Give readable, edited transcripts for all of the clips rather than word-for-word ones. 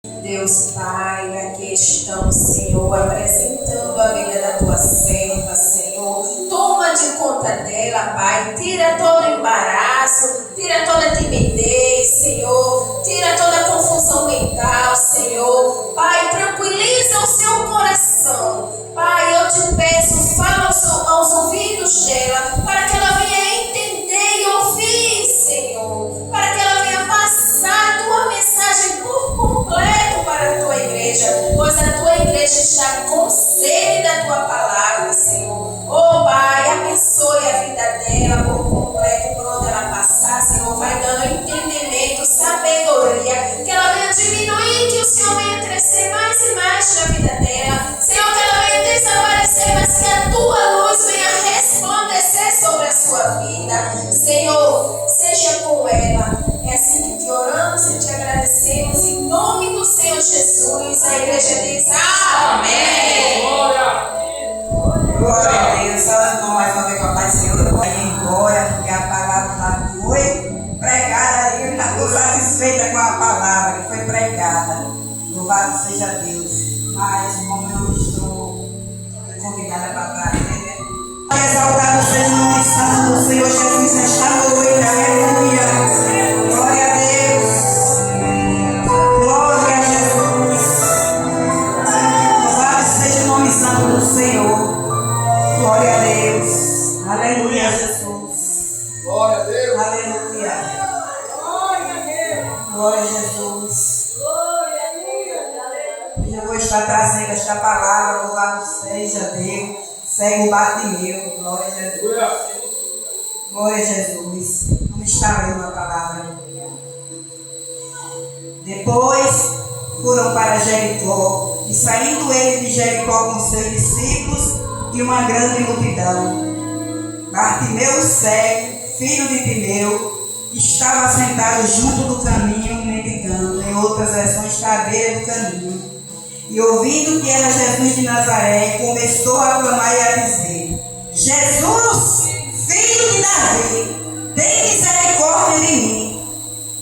Deus Pai, aqui estamos, Senhor, apresentando a vida da tua serva, Senhor. Toma de conta dela, Pai. Tira todo o embaraço, tira toda a timidez, Senhor. Tira toda a confusão mental, Senhor. Pai, tranquiliza o seu coração. Pai, eu te peço, fala aos ouvidos dela, para que ela venha entender e ouvir, Senhor. Para que ela venha passar a tua mensagem por completo para a tua igreja, pois a tua igreja está com sede da tua palavra, Senhor. Oh Pai, abençoe a vida dela por completo, por onde ela passar, Senhor. Vai dando entendimento, sabedoria, que ela venha diminuir, que o Senhor venha crescer mais e mais na vida dela, Senhor, que ela venha desaparecer, mas que a tua luz venha resplandecer sobre a sua vida, Senhor. Seja com ela. É assim que te oramos e te agradecemos em nome do Senhor Jesus. A igreja diz amém. Glória a Deus. Só mais uma vez, papai Senhor, vai embora, porque a palavra lá foi pregada e eu já estou satisfeita com a palavra que foi pregada. Louvado seja Deus. Mas como eu estou convidada para trás, né? Exaltado seja o nome santo do Senhor Jesus nesta noite. Aleluia. Glória a Deus. Glória a Jesus. Louvado seja o nome santo do Senhor. Glória a Deus. Aleluia, Jesus. Glória a Deus. Aleluia. Glória a Deus. Glória a Jesus. Glória a Deus. Eu vou estar trazendo esta palavra. Louvado seja Deus. Cego Bartimeu. Glória a Jesus. Glória a Jesus. Vamos estar lendo a palavra. Depois foram para Jericó, e saindo ele de Jericó com seus discípulos e uma grande multidão, Bartimeu cego, filho de Timeu, estava sentado junto do caminho, mendigando. Em outras versões, está à beira do caminho. E ouvindo que era Jesus de Nazaré, começou a clamar e a dizer: Jesus, filho de Davi, tem misericórdia de mim.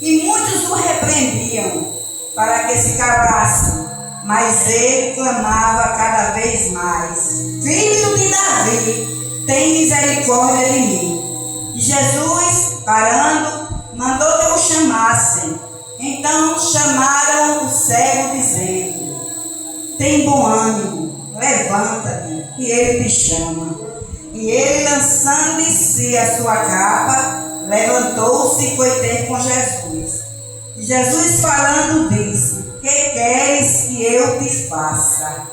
E muitos o repreendiam para que se calasse, mas ele clamava cada vez mais: Filho de Davi, tem misericórdia de mim. E Jesus, parando, mandou que o chamassem. Então chamaram o cego, dizendo: tem bom ânimo, levanta-te, que ele te chama. E ele, lançando de si a sua capa, levantou-se e foi ter com Jesus. E Jesus, falando, disse: que queres que eu te faça?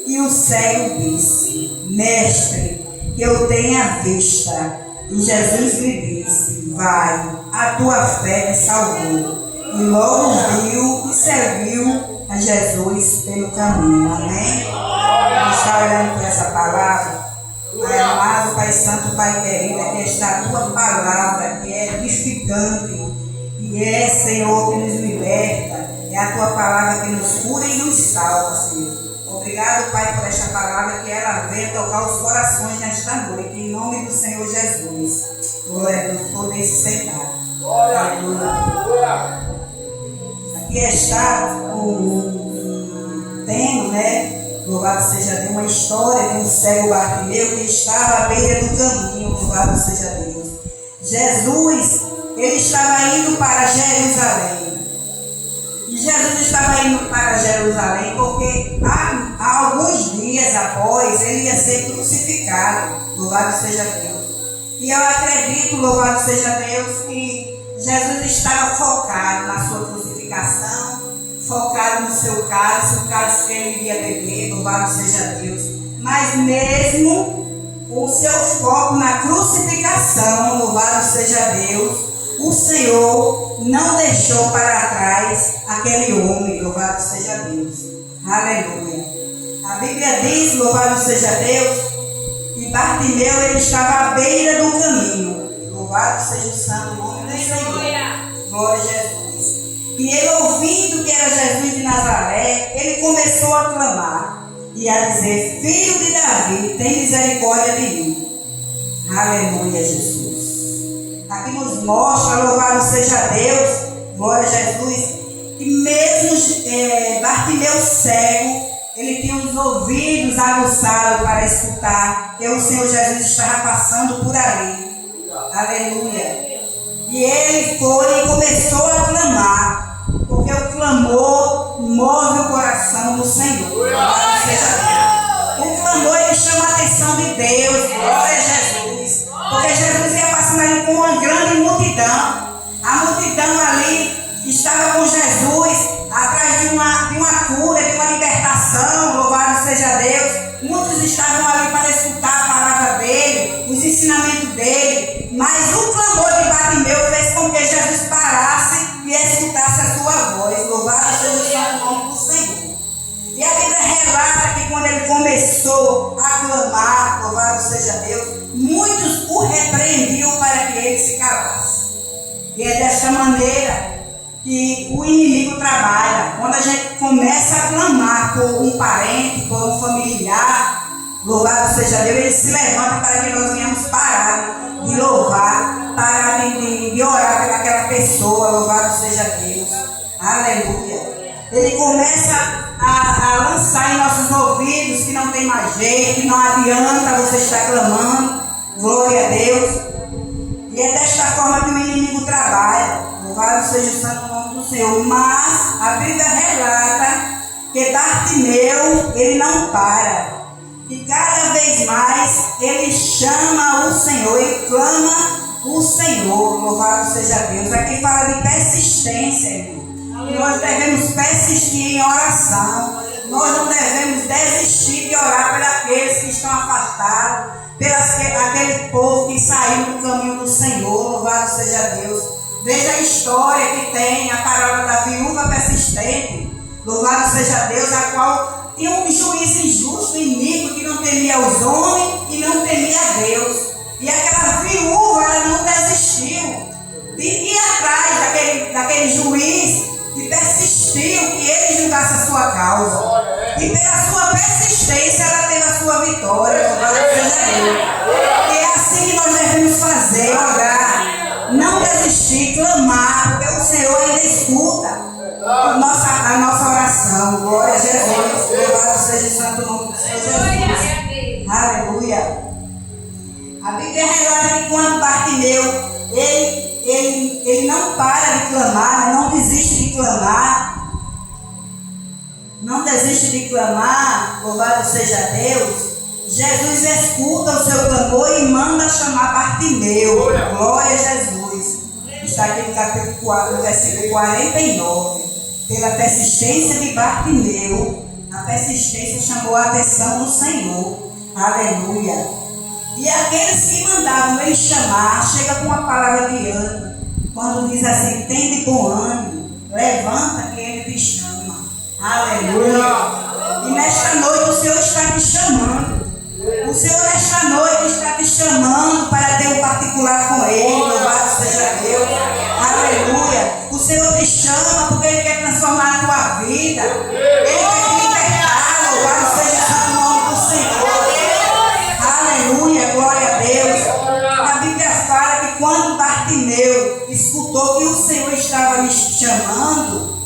E o cego disse: Mestre, que eu tenha vista. E Jesus lhe disse: vai, a tua fé te salvou. E logo viu e serviu a Jesus pelo caminho. Amém? Vamos estar olhando para essa palavra. Pai amado, Pai santo, Pai querido, aqui está a tua palavra, que é edificante, e é, Senhor, que nos liberta. É a tua palavra que nos cura e nos salva, Senhor. Obrigado, Pai, por esta palavra, que ela venha tocar os corações nesta noite, em nome do Senhor Jesus. Glória a Deus, poder se sentar. Aleluia. Aqui está tendo, né? Louvado seja Deus, uma história de um cego Bartimeu que estava à beira do caminho. Louvado seja Deus. Jesus, ele estava indo para Jerusalém. E Jesus estava indo para Jerusalém porque há alguns dias após ele ia ser crucificado. Louvado seja Deus. E eu acredito, louvado seja Deus, que Jesus estava focado na sua crucificação, focado no seu cálice, o cálice que ele iria beber, louvado seja Deus. Mas mesmo o seu foco na crucificação, louvado seja Deus, o Senhor não deixou para trás aquele homem, louvado seja Deus. Aleluia. A Bíblia diz, louvado seja Deus, que Bartimeu ele estava à beira do caminho. Louvado seja o santo nome do Senhor. Glória a Jesus. E ele, ouvindo que era Jesus de Nazaré, ele começou a clamar e a dizer: Filho de Davi, tem misericórdia de mim. Aleluia, Jesus. Aqui nos mostra, louvado seja Deus, glória a Jesus, E mesmo Bartimeu cego, ele tinha os ouvidos aguçados para escutar que o Senhor Jesus estava passando por ali. Aleluia. E ele foi e começou a clamar, porque o clamor move o coração do Senhor. Louvado seja Deus. O clamor, ele chama a atenção de Deus. Glória a Jesus. Porque Jesus ia passando ali com uma grande multidão. A multidão ali estava com Jesus atrás de uma cura, de uma libertação. Louvado seja Deus. Muitos estavam ali para escutar a palavra dele, os ensinamentos dele. Mas o clamor de Bartimeu fez com que Jesus parasse e escutasse a sua voz. Louvado seja o santo nome do Senhor. E a Bíblia relata que quando ele começou a clamar, louvado seja Deus, muitos o repreendiam para que ele se calasse. E é desta maneira que o inimigo trabalha. Quando a gente começa a clamar por um parente, por um familiar, louvado seja Deus, ele se levanta para que nós venhamos parar de louvar, parar de orar pelaquela pessoa, louvado seja Deus. Aleluia. Ele começa a lançar em nossos ouvidos que não tem mais jeito, que não adianta você estar clamando. Glória a Deus. E é desta forma que o inimigo trabalha. Louvado seja o santo nome do Senhor. Mas a Bíblia relata que Bartimeu, ele não para. E cada vez mais ele chama o Senhor, ele clama o Senhor. Louvado seja Deus. Aqui fala de persistência, irmão. Nós devemos persistir em oração. Nós não devemos desistir de orar por aqueles que estão afastados, aquele povo que saiu do caminho do Senhor. Louvado seja Deus. Veja a história que tem a parábola da viúva persistente. Louvado seja Deus, a qual tinha um juiz injusto, iníquo, que não temia os homens e não temia a Deus. E aquela viúva, ela não desistiu de ir atrás daquele juiz que persistiu que ele julgasse a sua causa. E pela sua persistência, ela teve a sua vitória. Louvado seja Deus. E é assim que nós devemos fazer, orar, não desistir, clamar, porque o Senhor ainda escuta a nossa oração. Glória a Jesus. Louvado seja o santo nome do Senhor Jesus. Aleluia. A Bíblia relata que quando Bartimeu, ele não para de clamar, não desiste de clamar. Não desiste de clamar. Louvado seja Deus. Jesus escuta o seu clamor e manda chamar Bartimeu. Glória a Jesus. Está aqui no capítulo 4, no versículo 49. Pela persistência de Bartimeu, a persistência chamou a atenção do Senhor. Aleluia. E aqueles que mandavam ele chamar, chega com uma palavra de ânimo. Quando diz assim, tende bom ânimo, levanta que ele te chama. Aleluia. E nesta noite o Senhor está te chamando. O Senhor nesta noite está te chamando para ter um particular com Ele. Louvado seja Deus. Aleluia. O Senhor te chama porque Ele quer transformar a tua vida. Ele quer te libertar. Louvado seja o santo nome do Senhor. Aleluia. Glória a Deus. A Bíblia fala que quando Bartimeu escutou que o Senhor estava lhe chamando,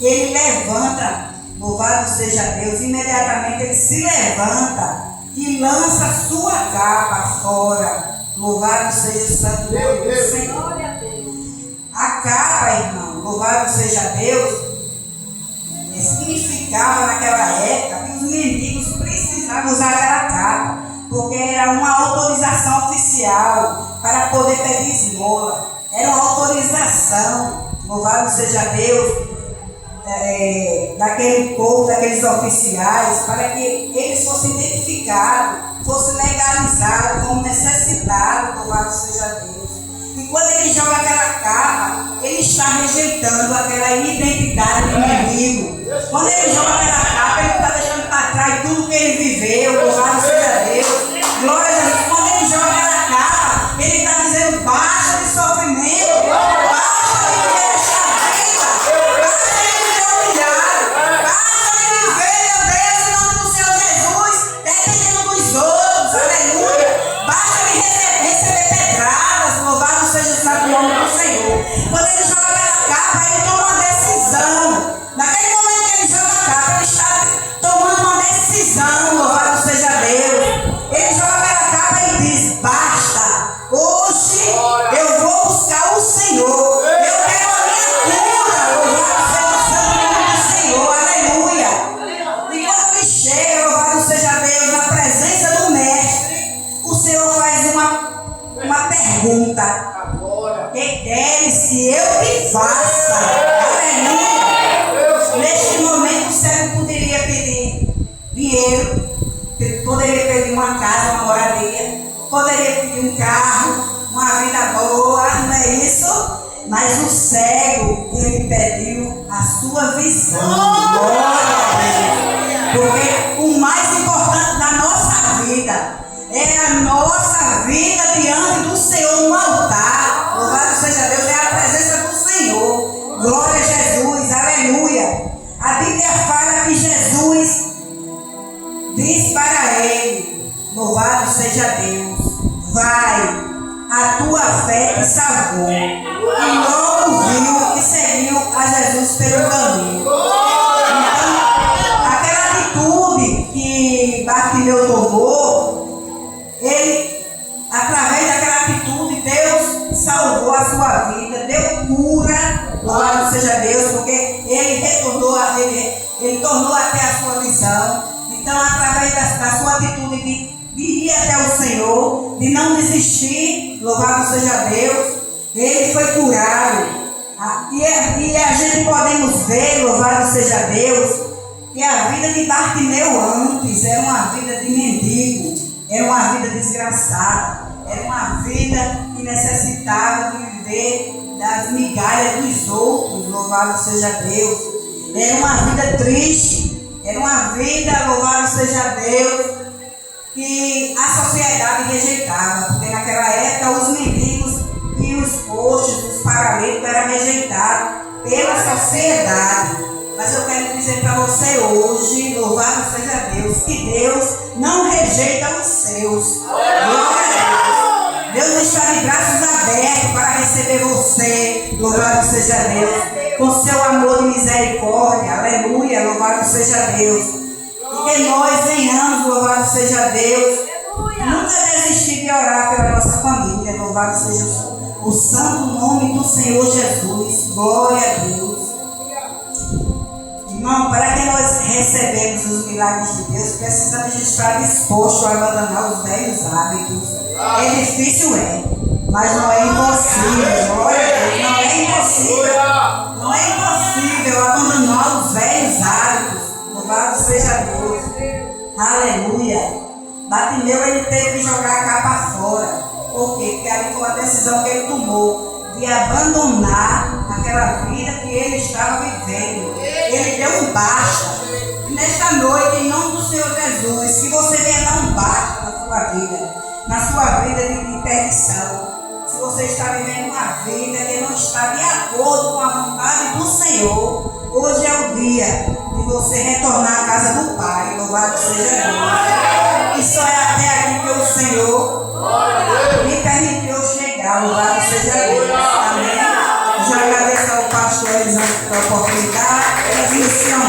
ele levanta. Louvado seja Deus. Imediatamente ele se levanta e lança a sua capa fora. Louvado seja o santo nome do Senhor. A capa, irmão, louvado seja Deus, significava naquela época que os mendigos precisavam usar aquela capa, porque era uma autorização oficial para poder pedir esmola. Era uma autorização, louvado seja Deus, daquele povo, daqueles oficiais, para que eles fossem identificados, fossem legalizados como necessitados, louvado seja Deus. E quando ele joga aquela capa, ele está rejeitando aquela identidade do inimigo. Quando ele joga aquela capa, ele está deixando para trás tudo que ele viveu, louvado seja Deus. Glória a Deus. Quando ele joga aquela capa, ele está dizendo baixa de sofrimento, baixa de viver esta vida, baixa de viver humilhado, baixa de viver, meu Deus, em nome do Senhor Jesus, dependendo dos outros, aleluia. Baixa de receber pedradas, louvado seja o santo nome do Senhor. Quando ele joga aquela capa, ele toma uma decisão. disse: eu te faça. Aleluia. Neste momento o cego poderia pedir dinheiro, poderia pedir uma casa, uma moradia, poderia pedir um carro, uma vida boa, não é isso? Mas o cego, ele pediu a sua visão. Glória a Deus. Porque o mais importante da nossa vida é a nossa vida diante do Senhor no altar. Louvado seja Deus, é a presença do Senhor. Glória a Jesus, aleluia. A Bíblia fala que Jesus diz para ele: louvado seja Deus, vai, a tua fé te salvou. E logo viu e seguiu a Jesus pelo caminho. Então, aquela atitude que Bartimeu tomou, ele, através daquela atitude, Deus salvou a sua vida, deu cura, louvado seja Deus, porque ele retornou, ele tornou até a sua visão. Então, através da sua atitude de ir até o Senhor, de não desistir, louvado seja Deus, ele foi curado. E a gente podemos ver, louvado seja Deus, que a vida de Bartimeu antes era uma vida de mendigo, era uma vida desgraçada, era uma vida que necessitava de viver das migalhas dos outros, louvado seja Deus. Era uma vida triste, era uma vida, louvado seja Deus, que a sociedade rejeitava, porque naquela época os mendigos e os coxos, os paralíticos eram rejeitados pela sociedade. Mas eu quero dizer para você hoje, louvado seja Deus, que Deus não rejeita os seus. Glória a Deus. Deus está de braços abertos para receber você, louvado seja Deus, com seu amor de misericórdia, aleluia, louvado seja Deus. E que nós venhamos, louvado seja Deus, nunca desistir de orar pela nossa família, louvado seja o santo nome do Senhor Jesus, glória a Deus. Irmão, para que nós recebemos os milagres de Deus, precisamos estar dispostos a abandonar os velhos hábitos. É difícil, mas não é impossível, glória a Deus, não é impossível. Não é impossível abandonar os velhos hábitos, louvado seja Deus, aleluia. Bartimeu, ele teve que jogar a capa fora. Por quê? Porque ali foi a decisão que ele tomou de abandonar aquela vida que ele estava vivendo. Ele deu um basta. E nesta noite, em nome do Senhor Jesus, que você venha dar um basta na sua vida de perdição. Se você está vivendo uma vida que não está de acordo com a vontade do Senhor, hoje é o dia de você retornar à casa do Pai. Louvado seja Deus. E só é até aqui que o Senhor me permitiu chegar. Louvado seja Deus. Amém. Já agradeço ao pastor Elisandro pela oportunidade. Eles iniciam